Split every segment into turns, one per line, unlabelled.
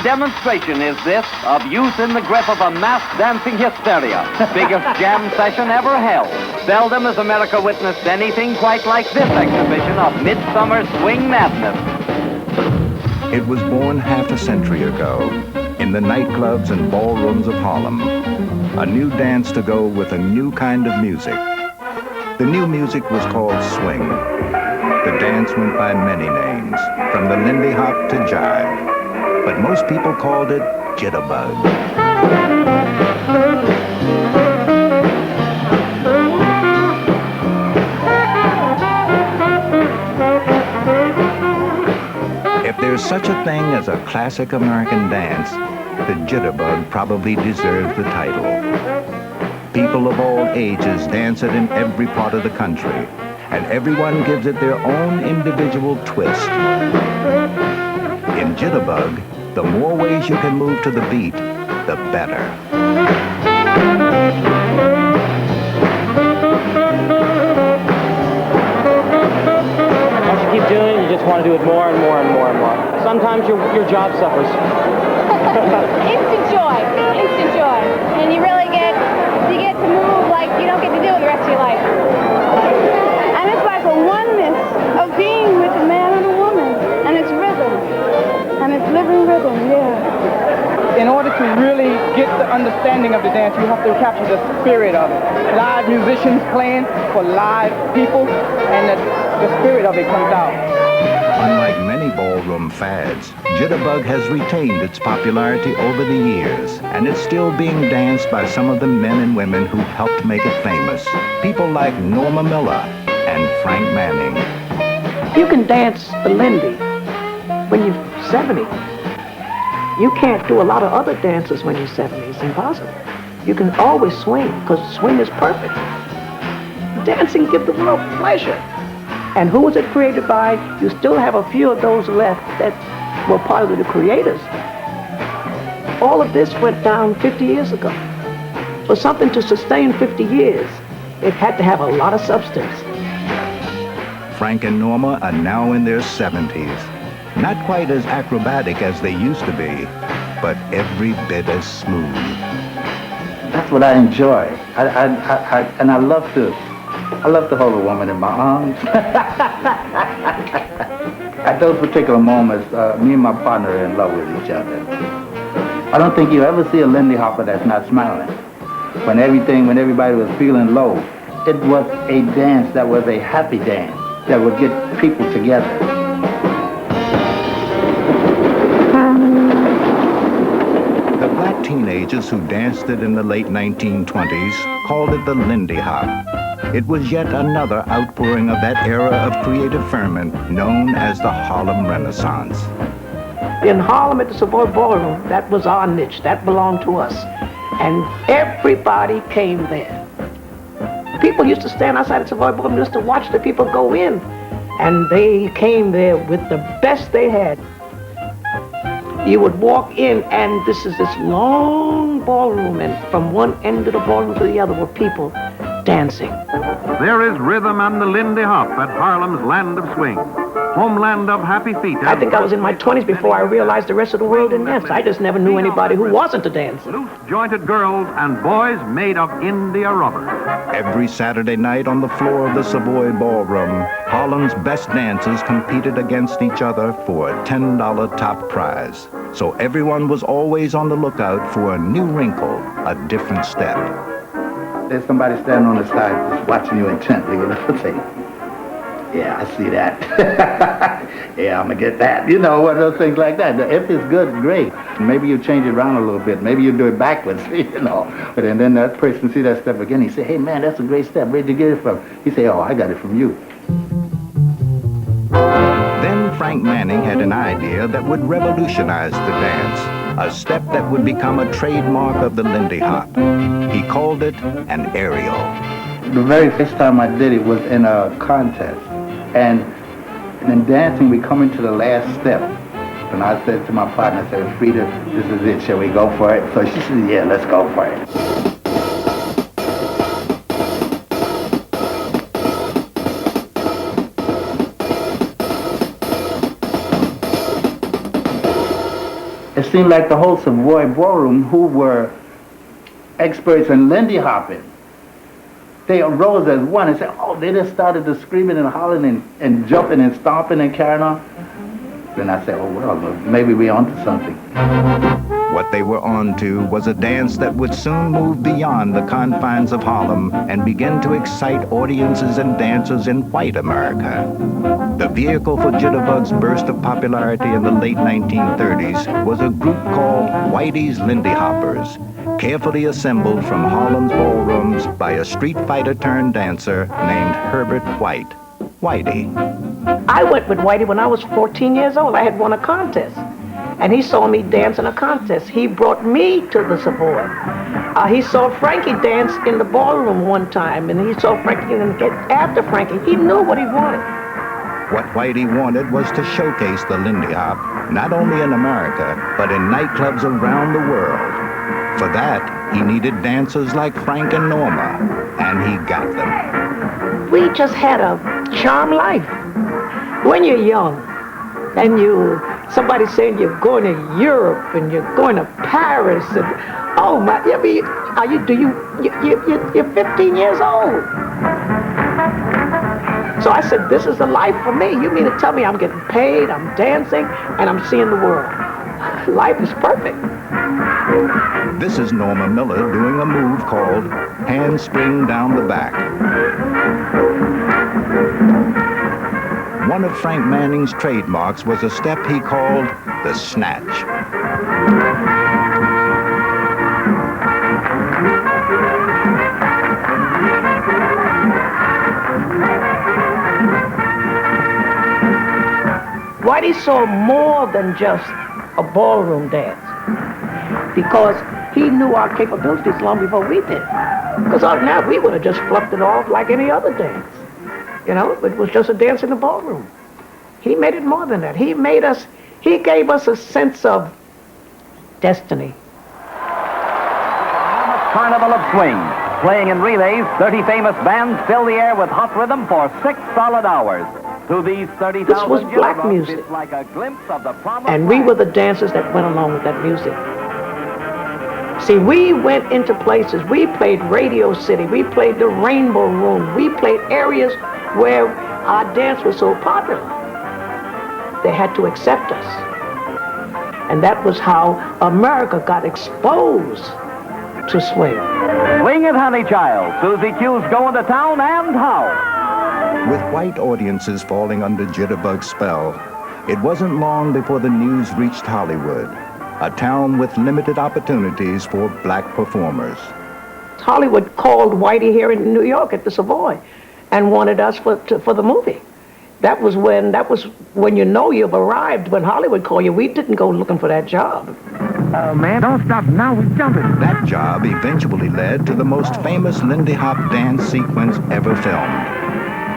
demonstration is this of youth in the grip of a mass dancing hysteria. Biggest jam session ever held. Seldom has America witnessed anything quite like this exhibition of midsummer swing madness.
It was born half a century ago in the nightclubs and ballrooms of Harlem. A new dance to go with a new kind of music. The new music was called swing. The dance went by many names, from the Lindy Hop to jive. But most people called it jitterbug. If there's such a thing as a classic American dance, the jitterbug probably deserves the title. People of all ages dance it in every part of the country, and everyone gives it their own individual twist. In jitterbug, the more ways you can move to the beat, the better.
Once you keep doing it, you just want to do it more and more and more and more. Sometimes your job suffers.
Instant joy, and you really get to move like you don't get to do it the rest of your life. And it's like a oneness of being with a man and a woman, and it's rhythm, and it's living rhythm, yeah.
In order to really get the understanding of the dance, you have to capture the spirit of it. Live musicians playing for live people, and the spirit of it comes out.
Unlike many ballroom fads, jitterbug has retained its popularity over the years, and it's still being danced by some of the men and women who helped make it famous. People like Norma Miller and Frank Manning.
You can dance the Lindy when you're 70. You can't do a lot of other dances when you're 70. It's impossible. You can always swing, because swing is perfect. Dancing gives the world pleasure. And who was it created by? You still have a few of those left that were part of the creators. All of this went down 50 years ago. For something to sustain 50 years, it had to have a lot of substance.
Frank and Norma are now in their 70s. Not quite as acrobatic as they used to be, but every bit as smooth.
That's what I enjoy. And I love to hold a woman in my arms. At those particular moments, me and my partner are in love with each other. I don't think you ever see a Lindy Hopper that's not smiling. When everybody was feeling low, it was a dance that was a happy dance that would get people together.
The black teenagers who danced it in the late 1920s called it the Lindy Hop. It was yet another outpouring of that era of creative ferment known as the Harlem Renaissance.
In Harlem at the Savoy Ballroom, that was our niche. That belonged to us. And everybody came there. People used to stand outside the Savoy Ballroom just to watch the people go in. And they came there with the best they had. You would walk in, and this is this long ballroom, and from one end of the ballroom to the other were people dancing.
There is rhythm on the Lindy Hop at Harlem's Land of Swing, homeland of happy feet.
I think I was in my 20s before I realized the rest of the world didn't dance. I just never knew anybody who wasn't a dancer.
Loose-jointed girls and boys made of India rubber.
Every Saturday night on the floor of the Savoy Ballroom, Harlem's best dancers competed against each other for a $10 top prize. So everyone was always on the lookout for a new wrinkle, a different step.
There's somebody standing on the side just watching you intently, you know, saying, yeah, I see that. Yeah, I'm going to get that. You know, one of those things like that. If it's good, great. Maybe you change it around a little bit. Maybe you do it backwards, you know. But then that person see that step again. He say, hey, man, that's a great step. Where'd you get it from? He say, oh, I got it from you.
Then Frank Manning had an idea that would revolutionize the dance. A step that would become a trademark of the Lindy Hop. He called it an aerial.
The very first time I did it was in a contest. And in dancing, we come into the last step. And I said to my partner, I said, Frida, this is it. Shall we go for it? So she said, yeah, let's go for it. seemed like the whole Savoy Ballroom, who were experts in Lindy hopping, they arose as one and said, oh, they just started to screaming and hollering and jumping and stomping and carrying on. Then I said, oh, well, maybe we're onto something.
What they were onto was a dance that would soon move beyond the confines of Harlem and begin to excite audiences and dancers in white America. The vehicle for Jitterbug's burst of popularity in the late 1930s was a group called Whitey's Lindy Hoppers, carefully assembled from Harlem's ballrooms by a street fighter turned dancer named Herbert White. Whitey.
I went with Whitey when I was 14 years old. I had won a contest. And he saw me dance in a contest. He brought me to the Savoy. He saw Frankie dance in the ballroom one time, and he saw Frankie, and after Frankie, he knew what he wanted.
What Whitey wanted was to showcase the Lindy Hop, not only in America, but in nightclubs around the world. For that, he needed dancers like Frank and Norma, and he got them.
We just had a charmed life. When you're young, and somebody saying you're going to Europe and you're going to Paris, and oh my, I mean, you're 15 years old. So I said, this is the life for me. You mean to tell me I'm getting paid, I'm dancing, and I'm seeing the world. Life is perfect.
This is Norma Miller doing a move called handspring down the back. One of Frank Manning's trademarks was a step he called the snatch.
Whitey saw more than just a ballroom dance, because he knew our capabilities long before we did. Because other than that, we would have just fluffed it off like any other dance. You know, it was just a dance in the ballroom. He made it more than that. He gave us a sense of destiny.
Carnival of Swing. Playing in relays, 30 famous bands fill the air with hot rhythm for 6 solid hours. To these 30,000
This was black music.
It's like a glimpse of the promised
And we
land.
were the dancers that went along with that music. See, we went into places. We played Radio City. We played the Rainbow Room. We played areas where our dance was so popular. They had to accept us. And that was how America got exposed to swing.
Swing it, honey child. Susie Q's going to town, and how?
With white audiences falling under Jitterbug's spell, it wasn't long before the news reached Hollywood, a town with limited opportunities for black performers.
Hollywood called Whitey here in New York at the Savoy and wanted us for the movie. That was when you know you've arrived, when Hollywood called you. We didn't go looking for that job.
Oh, man, don't stop now. We're jumping.
That job eventually led to the most famous Lindy Hop dance sequence ever filmed.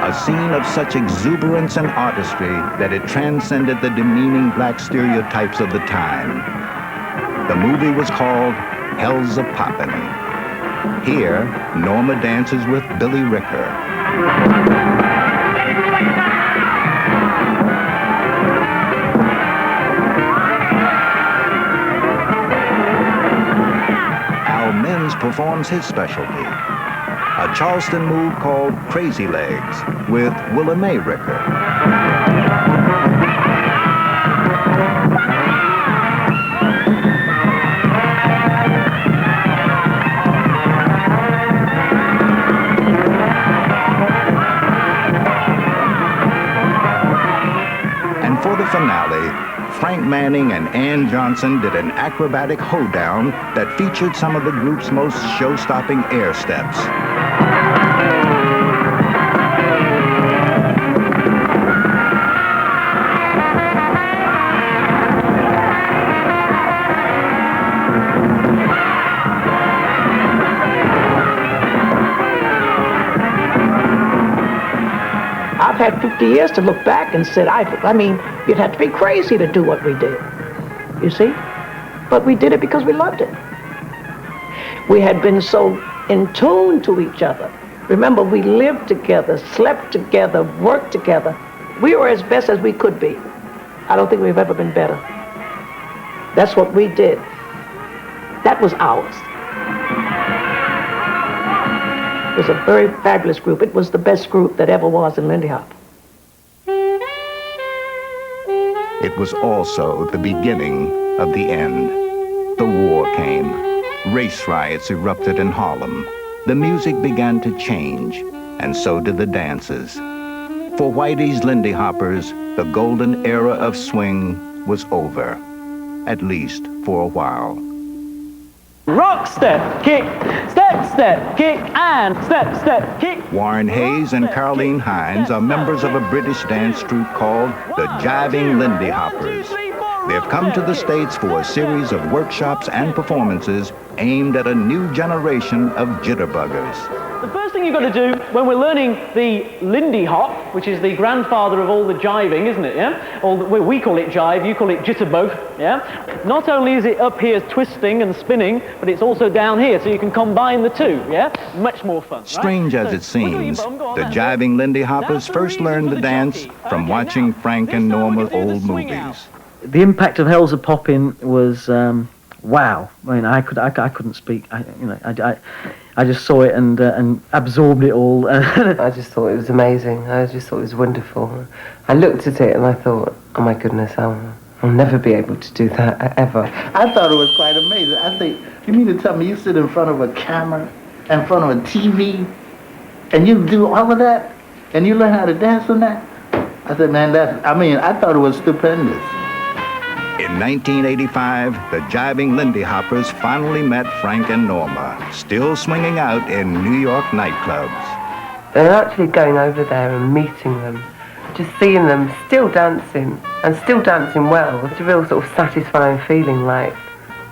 A scene of such exuberance and artistry that it transcended the demeaning black stereotypes of the time. The movie was called Hells a Poppin'. Here, Norma dances with Billy Ricker. Performs his specialty, a Charleston move called Crazy Legs with Willa Mae Ricker. And for the finale, Frank Manning and Ann Johnson did an acrobatic hoedown that featured some of the group's most show-stopping air steps.
I've had 50 years to look back and said, I mean, you'd have to be crazy to do what we did, you see? But we did it because we loved it. We had been so in tune to each other. Remember, we lived together, slept together, worked together. We were as best as we could be. I don't think we've ever been better. That's what we did. That was ours. It was a very fabulous group. It was the best group that ever was in Lindy Hop.
It was also the beginning of the end. The war came. Race riots erupted in Harlem. The music began to change, and so did the dances. For Whitey's Lindy Hoppers, the golden era of swing was over, at least for a while.
Rock, step, kick, and step, kick.
Warren Hayes and Carleen Hines are members of a British dance troupe called the Jiving Lindy Hoppers. They've come to the States for a series of workshops and performances aimed at a new generation of jitterbuggers.
The first thing you've got to do when we're learning the Lindy Hop, which is the grandfather of all the jiving, isn't it, yeah? We call it jive, you call it jitterbug, yeah? Not only is it up here twisting and spinning, but it's also down here, so you can combine the two, yeah? Much more fun, right?
Strange as it seems, the Jiving Lindy Hoppers first learned the dance from watching Frank and Norma's old movies.
The impact of Hell's a Poppin' was wow. I mean, I couldn't speak. I just saw it and absorbed it all.
I just thought it was amazing. I just thought it was wonderful. I looked at it and I thought, oh my goodness, I'll never be able to do that ever.
I thought it was quite amazing. I think, you mean to tell me you sit in front of a camera, in front of a TV, and you do all of that, and you learn how to dance on that? I said, man, I thought it was stupendous.
In 1985, the Jiving Lindy Hoppers finally met Frank and Norma, still swinging out in New York nightclubs.
And actually going over there and meeting them, just seeing them still dancing, and still dancing well, it's a real sort of satisfying feeling like,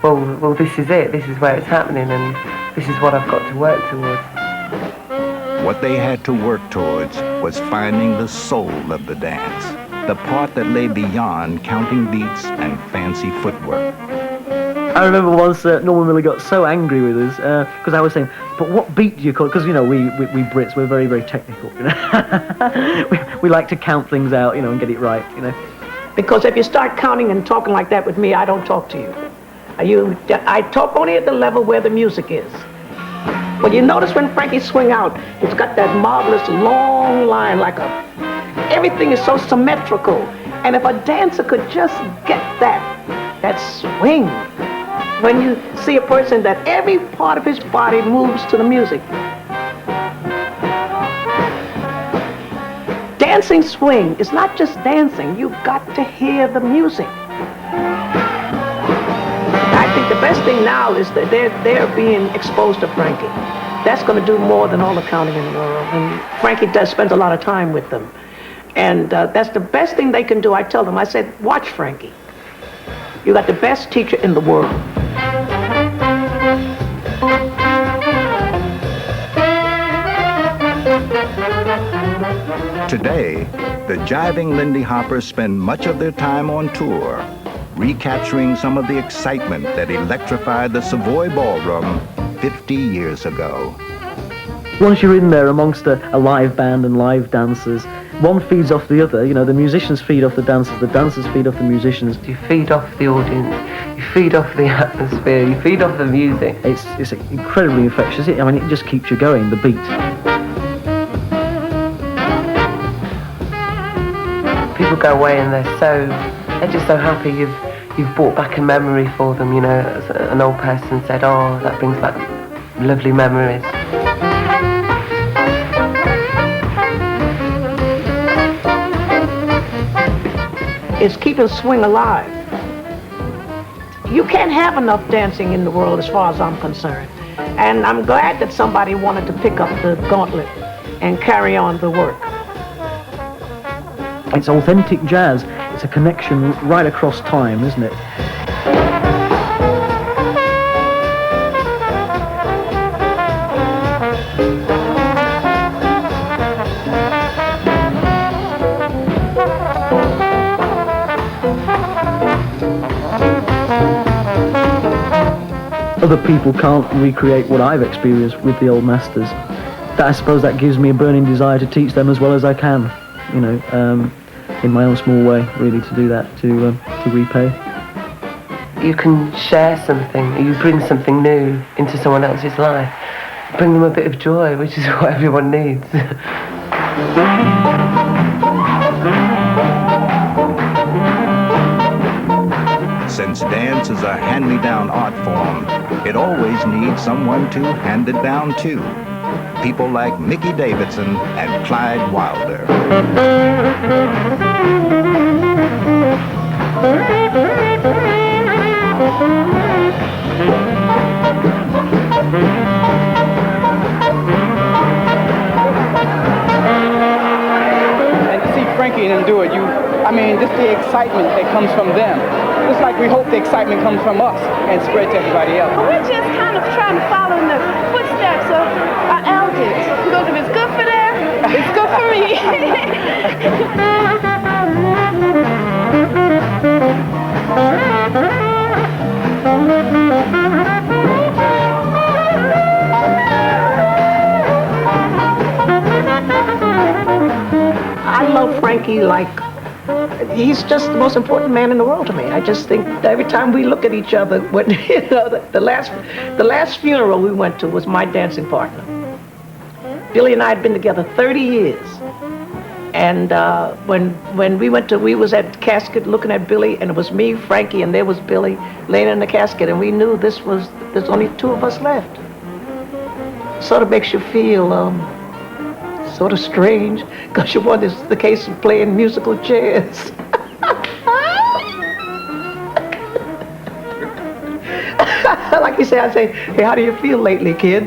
well, this is it, this is where it's happening, and this is what I've got to work towards.
What they had to work towards was finding the soul of the dance, the part that lay beyond counting beats and fancy footwork.
I remember once Norma Miller got so angry with us because I was saying, but what beat do you call it? Because, you know, we Brits, we're very, very technical, you know. we like to count things out, you know, and get it right, you know.
Because if you start counting and talking like that with me, I don't talk to you. I talk only at the level where the music is. Well, you notice when Frankie swing out, it's got that marvelous long line, everything is so symmetrical. And if a dancer could just get that swing, when you see a person that every part of his body moves to the music. Dancing swing is not just dancing, you've got to hear the music. I think the best thing now is that they're being exposed to Frankie. That's going to do more than all the counting in the world. And Frankie spends a lot of time with them. And that's the best thing they can do. I tell them, I said, watch Frankie. You got the best teacher in the world.
Today, the Jiving Lindy Hoppers spend much of their time on tour, recapturing some of the excitement that electrified the Savoy Ballroom 50 years ago.
Once you're in there amongst a live band and live dancers, one feeds off the other. You know, the musicians feed off the dancers feed off the musicians.
You feed off the audience, you feed off the atmosphere, you feed off the music.
It's incredibly infectious. I mean, it just keeps you going, the beat.
People go away and they're just so happy you've brought back a memory for them, you know. An old person said, oh, that brings back lovely memories.
It's keeping swing alive. You can't have enough dancing in the world as far as I'm concerned. And I'm glad that somebody wanted to pick up the gauntlet and carry on the work.
It's authentic jazz. It's a connection right across time, isn't it? Other people can't recreate what I've experienced with the old masters. I suppose that gives me a burning desire to teach them as well as I can, you know, in my own small way, really, to do that, to repay.
you can share something, you bring something new into someone else's life, bring them a bit of joy, which is what everyone needs.
Since dance is a hand-me-down art form, it always needs someone to hand it down to. People like Mickey Davidson and Clyde Wilder.
And to see Frankie and them do it, just the excitement that comes from them. Just like we hope the excitement comes from us and spread to everybody else.
We're just kind of trying to follow in the footsteps of our elders. Because if it's good for them, it's good for me.
I love Frankie like he's just the most important man in the world to me. I just think that every time we look at each other, when the last funeral we went to was my dancing partner. Billy and I had been together 30 years, and when we was at the casket looking at Billy, and it was me, Frankie, and there was Billy laying in the casket, and we knew there's only two of us left. Sort of makes you feel sort of strange, because you want this the case of playing musical chairs. Like you say, I say, hey, how do you feel lately, kid?